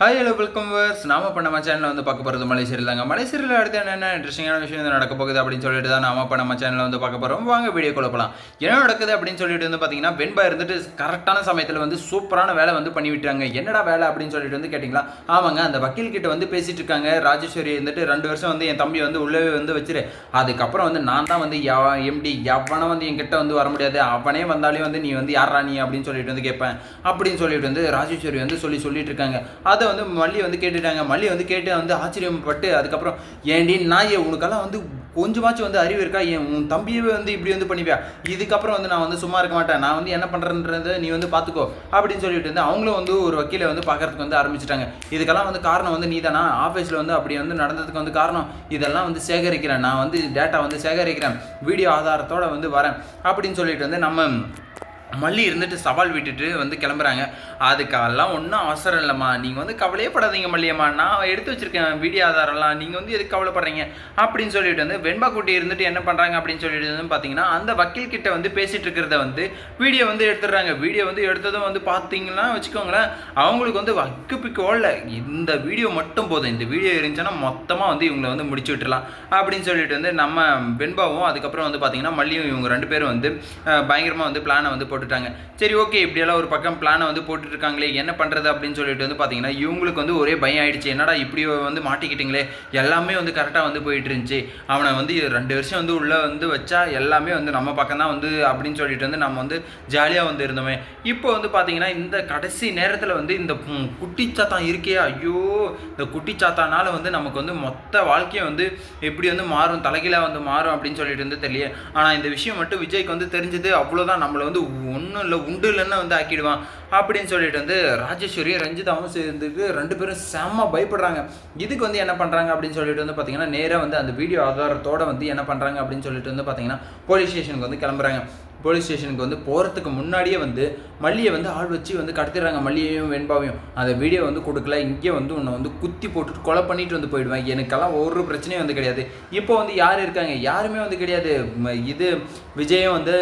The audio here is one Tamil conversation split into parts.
ஹாய் ஹலோ வெல்கம் வர்ஸ் நாம இப்போ நம்ம சேனலில் வந்து பார்க்க போகிறது மலேசியரில் தாங்க. மலேசியரில் அடுத்து என்னென்ன இன்ட்ரெஸ்டிங்கான விஷயம் வந்து நடக்க போகுது அப்படின்னு சொல்லிட்டு தான் நாம இப்போ நம்ம சேனலில் வந்து பார்க்க போகிறோம். வாங்க வீடியோ குழப்பலாம். என்ன நடக்குது அப்படின்னு சொல்லிட்டு வந்து பார்த்தீங்கன்னா, வெண்பா இருந்துட்டு கரெக்டான சமயத்தில் வந்து சூப்பரான வேலை வந்து பண்ணி விட்டாங்க. என்னடா வேலை அப்படின்னு சொல்லிட்டு வந்து கேட்டிங்களா, ஆமாங்க அந்த வக்கீல் கிட்ட வந்து பேசிட்டு இருக்காங்க. ராஜேஸ்வரி இருந்துட்டு 2 வருஷம் வந்து என் தம்பி வந்து உள்ளே வந்து வச்சிரு, அதுக்கப்புறம் வந்து நான் தான் வந்து எம்டி எவனை வந்து என்கிட்ட வந்து வர முடியாது, அவனே வந்தாலே வந்து நீ வந்து யாரா நீ அப்படின்னு சொல்லிட்டு வந்து கேட்பேன் அப்படின்னு சொல்லிட்டு வந்து ராஜேஸ்வரி வந்து சொல்லிட்டு இருக்காங்க. அதை வந்து மல்லி வந்து கேட்டுட்டாங்க. மல்லி வந்து கேட்டு வந்து ஆச்சரியப்பட்டு, அதுக்கப்புறம் ஏண்டி நாயே உனக்கெல்லாம் வந்து கொஞ்சமாச்சும் வந்து அறிவு இருக்கா, உன் தம்பியவே வந்து இப்படி வந்து பண்ணிவியா, இதுக்கப்புறம் வந்து நான் வந்து சும்மா இருக்க மாட்டேன், நான் வந்து என்ன பண்ணுறேன்றதை நீ வந்து பார்த்துக்கோ அப்படின்னு சொல்லிட்டு வந்து அவங்களும் வந்து ஒரு வக்கீலை வந்து பார்க்கறதுக்கு வந்து ஆரம்பிச்சிட்டாங்க. இதுக்கெல்லாம் வந்து காரணம் வந்து நீ தானா, ஆஃபீஸில் வந்து அப்படி வந்து நடந்ததுக்கு வந்து காரணம் இதெல்லாம் வந்து சேகரிக்கிறேன், நான் வந்து டேட்டா வந்து சேகரிக்கிறேன், வீடியோ ஆதாரத்தோடு வந்து வரேன் அப்படின்னு சொல்லிட்டு வந்து நம்ம மல்லி இருந்துட்டு சவால் விட்டுட்டு வந்து கிளம்புறாங்க. அதுக்கெல்லாம் ஒன்றும் அவசரம் இல்லைம்மா, நீங்கள் வந்து கவலையே படாதீங்க மல்லியம்மா, நான் எடுத்து வச்சுருக்கேன் வீடியோ ஆதாரம்லாம், நீங்கள் வந்து எதுக்கு கவலைப்படுறீங்க அப்படின்னு சொல்லிட்டு வந்து வெண்பா குட்டி இருந்துட்டு என்ன பண்ணுறாங்க அப்படின்னு சொல்லிட்டு வந்து பார்த்தீங்கன்னா, அந்த வக்கீல் கிட்ட வந்து பேசிகிட்டு இருக்கிறத வந்து வீடியோ வந்து எடுத்துடுறாங்க. வீடியோ வந்து எடுத்ததும் வந்து பார்த்தீங்கன்னா வச்சுக்கோங்களேன், அவங்களுக்கு வந்து வக்கு பிக்கு ஓடல, இந்த வீடியோ மட்டும் போதும், இந்த வீடியோ இருந்துச்சுன்னா மொத்தமாக வந்து இவங்களை வந்து முடிச்சு விட்டுலாம் அப்படின்னு சொல்லிட்டு வந்து நம்ம வெண்பாவும் அதுக்கப்புறம் வந்து பார்த்தீங்கன்னா மல்லியும் இவங்க 2 பேரும் வந்து பயங்கரமாக வந்து பிளானை வந்து போட்டுட்டாங்க. சரி ஓகே, இப்படியெல்லாம் ஒரு பக்கம் பிளானை வந்து போட்டுருக்காங்களே என்ன பண்ணுறது அப்படின்னு சொல்லிட்டு வந்து பார்த்தீங்கன்னா இவங்களுக்கு வந்து ஒரே பயம் ஆயிடுச்சு. என்னடா இப்படி வந்து மாட்டிக்கிட்டீங்களே, எல்லாமே வந்து கரெக்டாக வந்து போயிட்டு இருந்துச்சு, அவனை வந்து 2 வருஷம் வந்து உள்ளே வந்து வச்சா எல்லாமே வந்து நம்ம பக்கம் தான் வந்து அப்படின்னு சொல்லிட்டு வந்து நம்ம வந்து ஜாலியாக வந்து இருந்தோமே. இப்போ வந்து பார்த்தீங்கன்னா இந்த கடைசி நேரத்தில் வந்து இந்த குட்டிச்சாத்தான் இருக்கே, ஐயோ இந்த குட்டிச்சாத்தானால வந்து நமக்கு வந்து மொத்த வாழ்க்கையை வந்து எப்படி வந்து மாறும், தலைகீழாக வந்து மாறும் அப்படின்னு சொல்லிட்டு வந்து தெரியல. ஆனால் இந்த விஷயம் மட்டும் விஜய்க்கு வந்து தெரிஞ்சது, அவ்வளோதான், நம்மளை வந்து ஒன்றும் இல்லை உண்டு இல்லைன்னு வந்து ஆக்கிடுவான் அப்படின்னு சொல்லிட்டு வந்து ராஜேஸ்வரி ரஞ்சிதாவும் சேர்ந்துட்டு 2 பேரும் செம்ம பயப்படுறாங்க. இதுக்கு வந்து என்ன பண்ணுறாங்க அப்படின்னு சொல்லிட்டு வந்து பார்த்தீங்கன்னா, நேராக வந்து அந்த வீடியோ ஆதாரத்தோடு வந்து என்ன பண்ணுறாங்க அப்படின்னு சொல்லிட்டு வந்து பார்த்தீங்கன்னா போலீஸ் ஸ்டேஷனுக்கு வந்து கிளம்புறாங்க. போலீஸ் ஸ்டேஷனுக்கு வந்து போகிறதுக்கு முன்னாடியே வந்து மல்லியை வந்து ஆள் வச்சு வந்து கடத்திடுறாங்க, மல்லியையும் வெண்பாவையும். அந்த வீடியோ வந்து கொடுக்கல, இங்கே வந்து உன்னை வந்து குத்தி போட்டுட்டு கொலை பண்ணிட்டு வந்து போயிடுவேன், எனக்கெல்லாம் ஒரு பிரச்சனையும் வந்து கிடையாது. இப்போ வந்து யார் இருக்காங்க, யாருமே வந்து கிடையாது. இது விஜயும் வந்து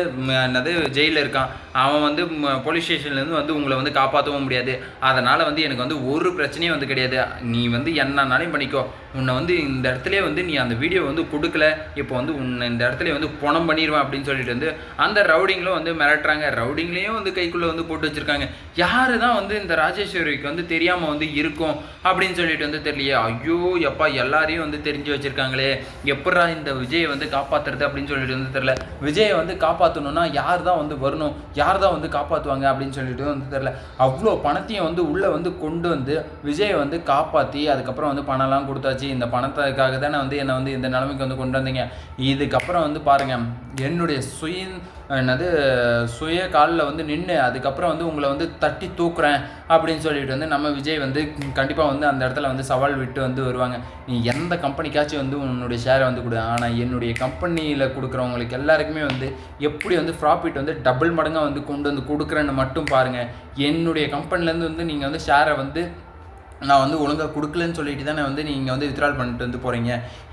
என்னது ஜெயிலில் இருக்கான், அவன் வந்து போலீஸ் ஸ்டேஷன்லேருந்து வந்து உங்களை வந்து காப்பாற்றவும் முடியாது, அதனால் வந்து எனக்கு வந்து ஒரு பிரச்சனையும் வந்து கிடையாது, நீ வந்து என்னன்னாலையும் பண்ணிக்கோ, உன்னை வந்து இந்த இடத்துல வந்து நீ அந்த வீடியோ வந்து கொடுக்கல, இப்போ வந்து உன்னை இந்த இடத்துல வந்து பணம் பண்ணிடுவேன் அப்படின்னு சொல்லிட்டு வந்து அந்த ரவுடிங்களும் வந்து மிரட்டுறாங்க. ரவுடிங்களையும் வந்து கைக்குள்ளே வந்து போட்டு வச்சுருக்காங்க. யார் தான் வந்து இந்த ராஜேஸ்வரிக்கு வந்து தெரியாமல் வந்து இருக்கும் அப்படின்னு சொல்லிட்டு வந்து தெரியலையே. ஐயோ எப்பா, எல்லாரையும் வந்து தெரிஞ்சு வச்சுருக்காங்களே, எப்படா இந்த விஜயை வந்து காப்பாற்றுறது அப்படின்னு சொல்லிட்டு வந்து தெரில. விஜயை வந்து காப்பாற்றணுன்னா யார் தான் வந்து வரணும், யார் தான் வந்து காப்பாற்றுவாங்க அப்படின்னு சொல்லிட்டு வந்து தெரில. அவ்வளோ பணத்தையும் வந்து உள்ளே வந்து கொண்டு வந்து விஜயை வந்து காப்பாற்றி அதுக்கப்புறம் வந்து பணம்லாம் கொடுத்தாச்சு. இந்த பணத்துக்காக தானே வந்து என்னை வந்து இந்த நிலைமைக்கு வந்து கொண்டு வந்தீங்க, இதுக்கப்புறம் வந்து பாருங்கள் என்னுடைய சுய காலில் வந்து நின்று அதுக்கப்புறம் வந்து உங்களை வந்து தட்டி தூக்குறேன் அப்படின்னு சொல்லிட்டு வந்து நம்ம விஜய் வந்து கண்டிப்பாக வந்து அந்த இடத்துல வந்து சவால் விட்டு வந்து வருவாங்க. நீ எந்த கம்பெனிக்காச்சும் வந்து உன்னுடைய ஷேரை வந்து கொடு, ஆனால் என்னுடைய கம்பெனியில் கொடுக்குறவங்களுக்கு எல்லாருக்குமே வந்து எப்படி வந்து ப்ராஃபிட் வந்து டபுள் மடங்காக வந்து கொண்டு வந்து கொடுக்குறேன்னு மட்டும் பாருங்கள். என்னுடைய கம்பெனிலேருந்து வந்து நீங்கள் வந்து ஷேரை வந்து நான் வந்து ஒழுங்காக கொடுக்கலன்னு சொல்லிட்டு தானே வந்து நீங்கள் வந்து வித்ட்ரால் பண்ணிட்டு வந்து போகிறீங்க.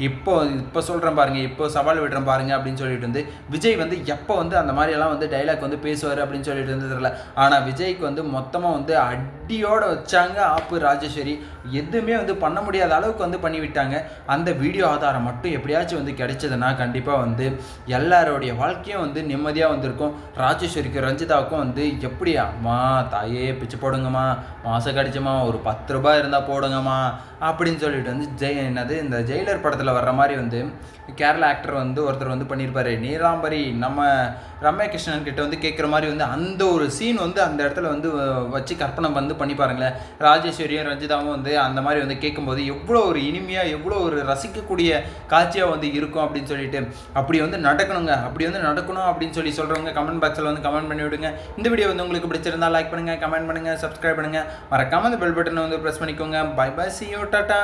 இப்போ சொல்கிறேன் பாருங்கள், இப்போ சவால் விடுறேன் பாருங்கள் அப்படின்னு சொல்லிட்டு வந்து விஜய் வந்து எப்போ வந்து அந்த மாதிரியெல்லாம் வந்து டைலாக் வந்து பேசுவார் அப்படின்னு சொல்லிட்டு வந்து தெரியல. ஆனால் விஜய்க்கு வந்து மொத்தமாக வந்து அடியோடு வச்சாங்க ஆப்பு ராஜேஸ்வரி. எதுவுமே வந்து பண்ண முடியாத அளவுக்கு வந்து பண்ணிவிட்டாங்க. அந்த வீடியோ ஆதாரம் மட்டும் எப்படியாச்சும் வந்து கிடைச்சதுன்னா கண்டிப்பாக வந்து எல்லாரோடைய வாழ்க்கையும் வந்து நிம்மதியாக வந்திருக்கும். ராஜேஸ்வரிக்கும் ரஞ்சிதாவுக்கும் வந்து எப்படி அம்மா தாயே பிச்சு போடுங்கம்மா, மாதம் கடிச்சம்மா ஒரு 10 ரூபாய் இருந்தால் போடுங்கம்மா அப்படின்னு சொல்லிட்டு வந்து இந்த ஜெயிலர் படத்தில் வர்ற மாதிரி வந்து கேரளா ஆக்டர் வந்து ஒருத்தர் வந்து பண்ணியிருப்பார், நீலாம்பரி நம்ம ரம்யா கிருஷ்ணன் கிட்ட வந்து கேட்குற மாதிரி வந்து அந்த ஒரு சீன் வந்து அந்த இடத்துல வந்து வச்சு கற்பனை வந்து பண்ணி பாருங்களேன். ராஜேஸ்வரியும் ரஞ்சிதாவும் வந்து அந்த மாதிரி வந்து கேட்கும்போது எவ்வளோ ஒரு இனிமையாக எவ்வளோ ஒரு ரசிக்கக்கூடிய காட்சியாக வந்து இருக்கும் அப்படின்னு சொல்லிட்டு, அப்படி வந்து நடக்கணுங்க, அப்படி வந்து நடக்கணும் அப்படின்னு சொல்கிறவங்க கமெண்ட் பாக்ஸில் வந்து கமெண்ட் பண்ணி விடுங்க. இந்த வீடியோ வந்து உங்களுக்கு பிடிச்சிருந்தா லைக் பண்ணுங்கள், கமெண்ட் பண்ணுங்கள், சப்ஸ்கிரைப் பண்ணுங்கள், மறக்காம அந்த பெல் பட்டனை வந்து ப்ரெஸ் பண்ணிக்கோங்க. Bye bye, see you, Tata.